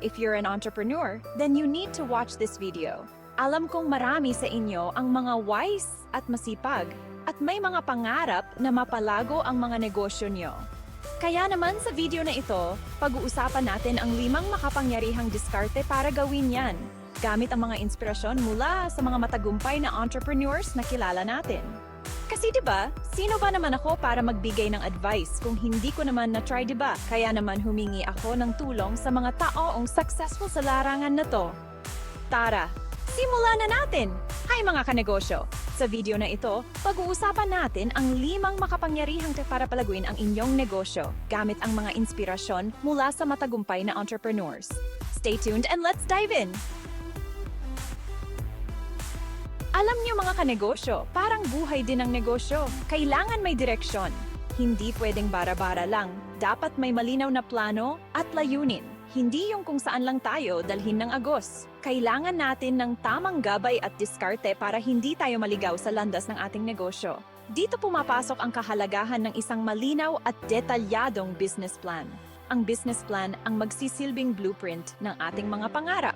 If you're an entrepreneur, then you need to watch this video. Alam kong marami sa inyo ang mga wise at masipag at may mga pangarap na mapalago ang mga negosyo nyo. Kaya naman sa video na ito, pag-uusapan natin ang 5 makapangyarihang diskarte para gawin yan, gamit ang mga inspirasyon mula sa mga matagumpay na entrepreneurs na kilala natin. Kasi 'di ba, sino ba naman ako para magbigay ng advice kung hindi ko naman na-try 'di ba? Kaya naman humingi ako ng tulong sa mga taong successful sa larangan na to. Tara, simulan na natin! Hi mga kanegosyo! Sa video na ito, pag-uusapan natin ang 5 makapangyarihang para palaguin ang inyong negosyo gamit ang mga inspirasyon mula sa matagumpay na entrepreneurs. Stay tuned and let's dive in! Alam niyo mga kanegosyo, parang buhay din ang negosyo. Kailangan may direksyon. Hindi pwedeng bara-bara lang. Dapat may malinaw na plano at layunin. Hindi yung kung saan lang tayo dalhin ng agos. Kailangan natin ng tamang gabay at diskarte para hindi tayo maligaw sa landas ng ating negosyo. Dito pumapasok ang kahalagahan ng isang malinaw at detalyadong business plan. Ang business plan ang magsisilbing blueprint ng ating mga pangarap.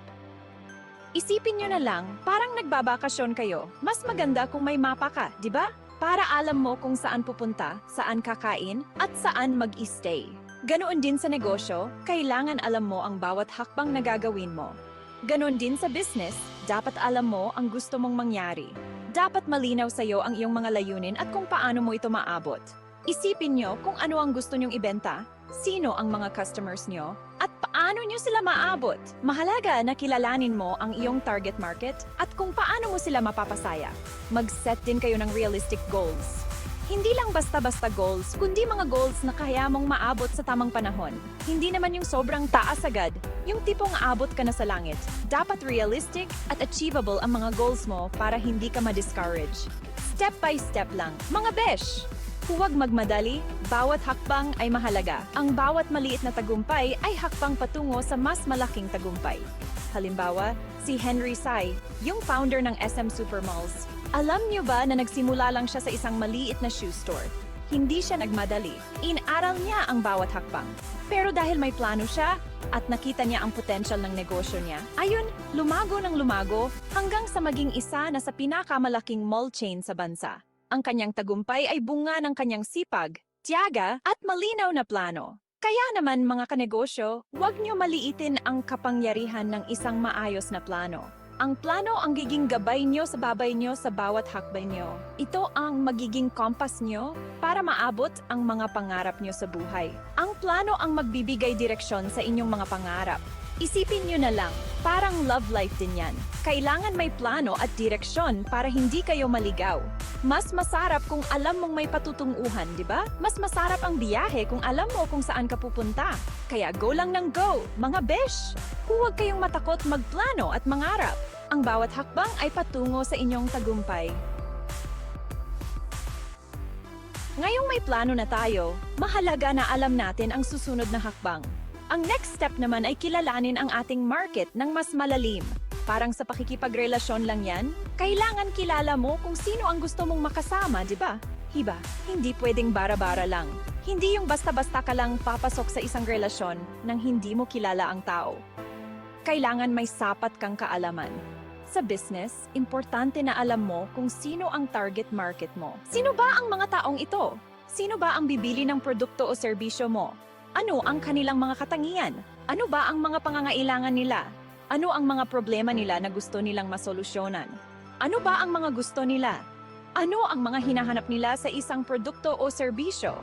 Isipin nyo na lang, parang nagbabakasyon kayo. Mas maganda kung may mapa ka, di ba? Para alam mo kung saan pupunta, saan kakain, at saan mag-stay. Ganoon din sa negosyo, kailangan alam mo ang bawat hakbang na gagawin mo. Ganoon din sa business, dapat alam mo ang gusto mong mangyari. Dapat malinaw sa'yo ang iyong mga layunin at kung paano mo ito maabot. Isipin nyo kung ano ang gusto nyong ibenta, sino ang mga customers nyo, at paano nyo sila maabot. Mahalaga na kilalanin mo ang iyong target market at kung paano mo sila mapapasaya. Mag-set din kayo ng realistic goals. Hindi lang basta-basta goals, kundi mga goals na kaya mong maabot sa tamang panahon. Hindi naman yung sobrang taas agad, yung tipong aabot ka na sa langit. Dapat realistic at achievable ang mga goals mo para hindi ka ma-discourage. Step by step lang. Mga besh! Huwag magmadali, bawat hakbang ay mahalaga. Ang bawat maliit na tagumpay ay hakbang patungo sa mas malaking tagumpay. Halimbawa, si Henry Sy, yung founder ng SM Supermalls. Alam niyo ba na nagsimula lang siya sa isang maliit na shoe store? Hindi siya nagmadali. Inaral niya ang bawat hakbang. Pero dahil may plano siya at nakita niya ang potential ng negosyo niya, ayun, lumago ng lumago hanggang sa maging isa na sa pinakamalaking mall chain sa bansa. Ang kanyang tagumpay ay bunga ng kanyang sipag, tiyaga, at malinaw na plano. Kaya naman mga kanegosyo, huwag niyo maliitin ang kapangyarihan ng isang maayos na plano. Ang plano ang giging gabay niyo sa babay niyo sa bawat hakbay niyo. Ito ang magiging kompas niyo para maabot ang mga pangarap niyo sa buhay. Ang plano ang magbibigay direksyon sa inyong mga pangarap. Isipin niyo na lang, parang love life din yan. Kailangan may plano at direksyon para hindi kayo maligaw. Mas masarap kung alam mong may patutunguhan, di ba? Mas masarap ang biyahe kung alam mo kung saan ka pupunta. Kaya go lang ng go, mga besh! Huwag kayong matakot magplano at mangarap. Ang bawat hakbang ay patungo sa inyong tagumpay. Ngayong may plano na tayo, mahalaga na alam natin ang susunod na hakbang. Ang next step naman ay kilalanin ang ating market ng mas malalim. Parang sa pakikipagrelasyon lang yan, kailangan kilala mo kung sino ang gusto mong makasama, di ba? Hiba, hindi pwedeng bara-bara lang. Hindi yung basta-basta ka lang papasok sa isang relasyon nang hindi mo kilala ang tao. Kailangan may sapat kang kaalaman. Sa business, importante na alam mo kung sino ang target market mo. Sino ba ang mga taong ito? Sino ba ang bibili ng produkto o serbisyo mo? Ano ang kanilang mga katangian? Ano ba ang mga pangangailangan nila? Ano ang mga problema nila na gusto nilang masolusyonan? Ano ba ang mga gusto nila? Ano ang mga hinahanap nila sa isang produkto o serbisyo?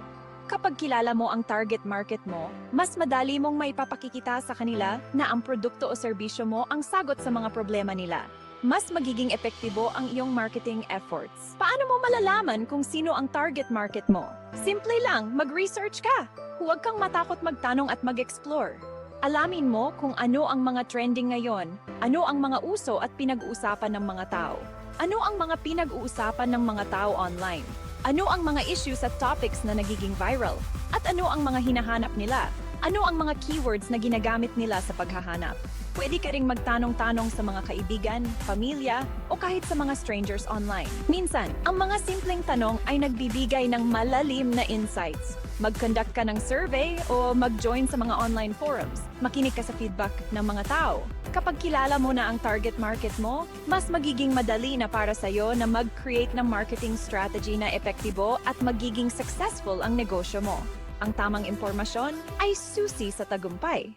Kapag kilala mo ang target market mo, mas madali mong maipapakikita sa kanila na ang produkto o serbisyo mo ang sagot sa mga problema nila. Mas magiging epektibo ang iyong marketing efforts. Paano mo malalaman kung sino ang target market mo? Simple lang, mag-research ka. Huwag kang matakot magtanong at mag-explore. Alamin mo kung ano ang mga trending ngayon, ano ang mga uso at pinag-uusapan ng mga tao. Ano ang mga pinag-uusapan ng mga tao online? Ano ang mga issues at topics na nagiging viral? At ano ang mga hinahanap nila? Ano ang mga keywords na ginagamit nila sa paghahanap? Pwede ka ring magtanong-tanong sa mga kaibigan, pamilya, o kahit sa mga strangers online. Minsan, ang mga simpleng tanong ay nagbibigay ng malalim na insights. Mag-conduct ka ng survey o mag-join sa mga online forums. Makinig ka sa feedback ng mga tao. Kapag kilala mo na ang target market mo, mas magiging madali na para sa'yo na mag-create ng marketing strategy na epektibo at magiging successful ang negosyo mo. Ang tamang impormasyon ay susi sa tagumpay.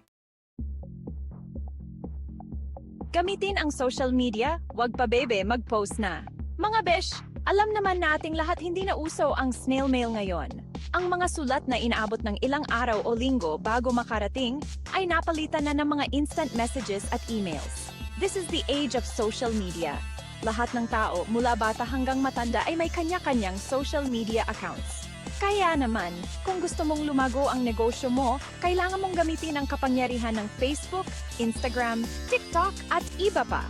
Gamitin ang social media, wag pa bebe, mag-post na. Mga besh, alam naman nating lahat hindi na uso ang snail mail ngayon. Ang mga sulat na inaabot ng ilang araw o linggo bago makarating ay napalitan na ng mga instant messages at emails. This is the age of social media. Lahat ng tao, mula bata hanggang matanda ay may kanya-kanyang social media accounts. Kaya naman, kung gusto mong lumago ang negosyo mo, kailangan mong gamitin ang kapangyarihan ng Facebook, Instagram, TikTok at iba pa.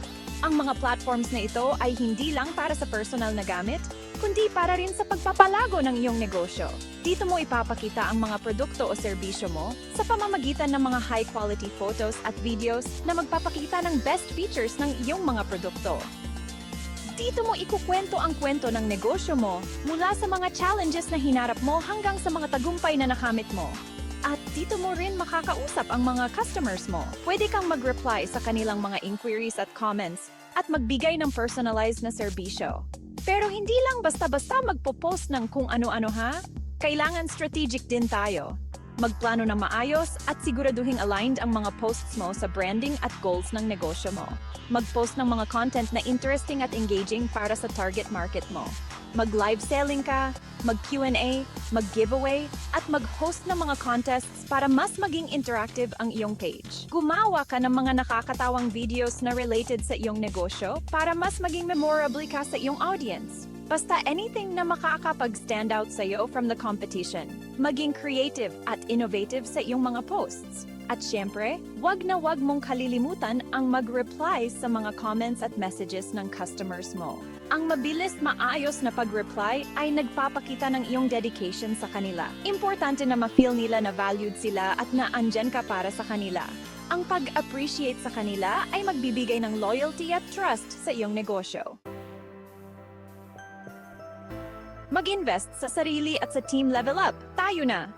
Ang mga platforms na ito ay hindi lang para sa personal na gamit, kundi para rin sa pagpapalago ng iyong negosyo. Dito mo ipapakita ang mga produkto o serbisyo mo sa pamamagitan ng mga high-quality photos at videos na magpapakita ng best features ng iyong mga produkto. Dito mo ikukwento ang kwento ng negosyo mo mula sa mga challenges na hinarap mo hanggang sa mga tagumpay na nakamit mo. At dito mo rin makakausap ang mga customers mo. Pwede kang mag-reply sa kanilang mga inquiries at comments at magbigay ng personalized na serbisyo. Pero hindi lang basta-basta magpo-post ng kung ano-ano ha. Kailangan strategic din tayo. Magplano ng maayos at siguraduhing aligned ang mga posts mo sa branding at goals ng negosyo mo. Mag-post ng mga content na interesting at engaging para sa target market mo. Mag-live selling ka, mag-Q&A, mag-giveaway, at mag-host ng mga contests para mas maging interactive ang iyong page. Gumawa ka ng mga nakakatawang videos na related sa iyong negosyo para mas maging memorable ka sa iyong audience. Basta anything na makakapag-stand out sa iyo from the competition. Maging creative at innovative sa iyong mga posts. At syempre, wag na wag mong kalilimutan ang mag-reply sa mga comments at messages ng customers mo. Ang mabilis, maayos na pag-reply ay nagpapakita ng iyong dedication sa kanila. Importante na ma-feel nila na valued sila at na andyan ka para sa kanila. Ang pag-appreciate sa kanila ay magbibigay ng loyalty at trust sa iyong negosyo. Mag-invest sa sarili at sa team level up. Tayo na!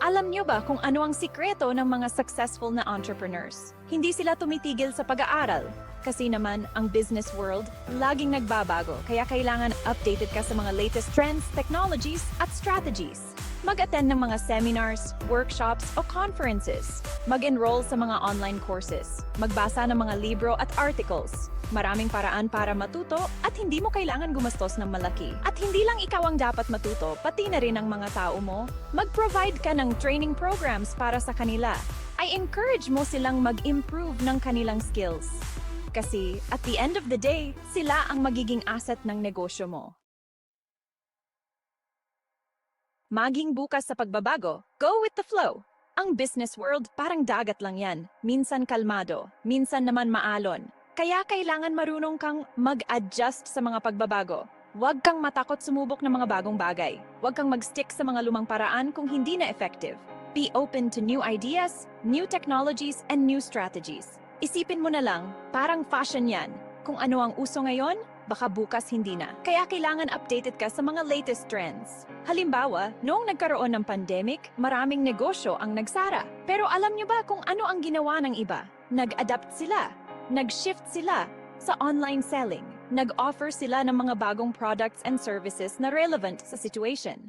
Alam niyo ba kung ano ang sikreto ng mga successful na entrepreneurs? Hindi sila tumitigil sa pag-aaral. Kasi naman, ang business world, laging nagbabago. Kaya kailangan updated ka sa mga latest trends, technologies, at strategies. Mag-attend ng mga seminars, workshops, o conferences. Mag-enroll sa mga online courses. Magbasa ng mga libro at articles. Maraming paraan para matuto at hindi mo kailangan gumastos ng malaki. At hindi lang ikaw ang dapat matuto, pati na rin ang mga tao mo. Mag-provide ka ng training programs para sa kanila. I encourage mo silang mag-improve ng kanilang skills. Kasi, at the end of the day, sila ang magiging asset ng negosyo mo. Maging bukas sa pagbabago, go with the flow. Ang business world parang dagat lang yan. Minsan kalmado, minsan naman maalon. Kaya kailangan marunong kang mag-adjust sa mga pagbabago. Huwag kang matakot sumubok ng mga bagong bagay. Huwag kang mag-stick sa mga lumang paraan kung hindi na effective. Be open to new ideas, new technologies, and new strategies. Isipin mo na lang, parang fashion yan. Kung ano ang uso ngayon, baka bukas hindi na. Kaya kailangan updated ka sa mga latest trends. Halimbawa, noong nagkaroon ng pandemic, maraming negosyo ang nagsara. Pero alam niyo ba kung ano ang ginawa ng iba? Nag-adapt sila. Nag-shift sila sa online selling. Nag-offer sila ng mga bagong products and services na relevant sa situation.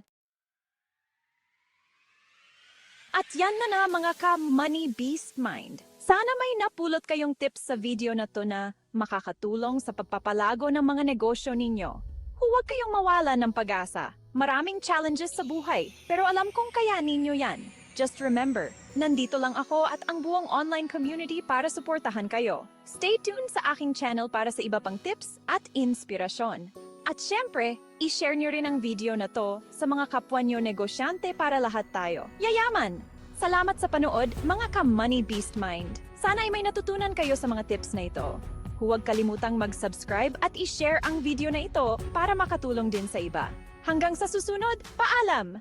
At yan na mga ka-Money Beast Mind. Sana may napulot kayong tips sa video na to na makakatulong sa pagpapalago ng mga negosyo ninyo. Huwag kayong mawala ng pag-asa. Maraming challenges sa buhay, pero alam kong kayanin nyo yan. Just remember, nandito lang ako at ang buong online community para suportahan kayo. Stay tuned sa aking channel para sa iba pang tips at inspirasyon. At syempre, i-share nyo rin ang video na to sa mga kapwa nyo negosyante para lahat tayo. Yayaman! Salamat sa panood, mga ka-Money Beast Mind. Sana ay may natutunan kayo sa mga tips na ito. Huwag kalimutang mag-subscribe at i-share ang video na ito para makatulong din sa iba. Hanggang sa susunod, paalam!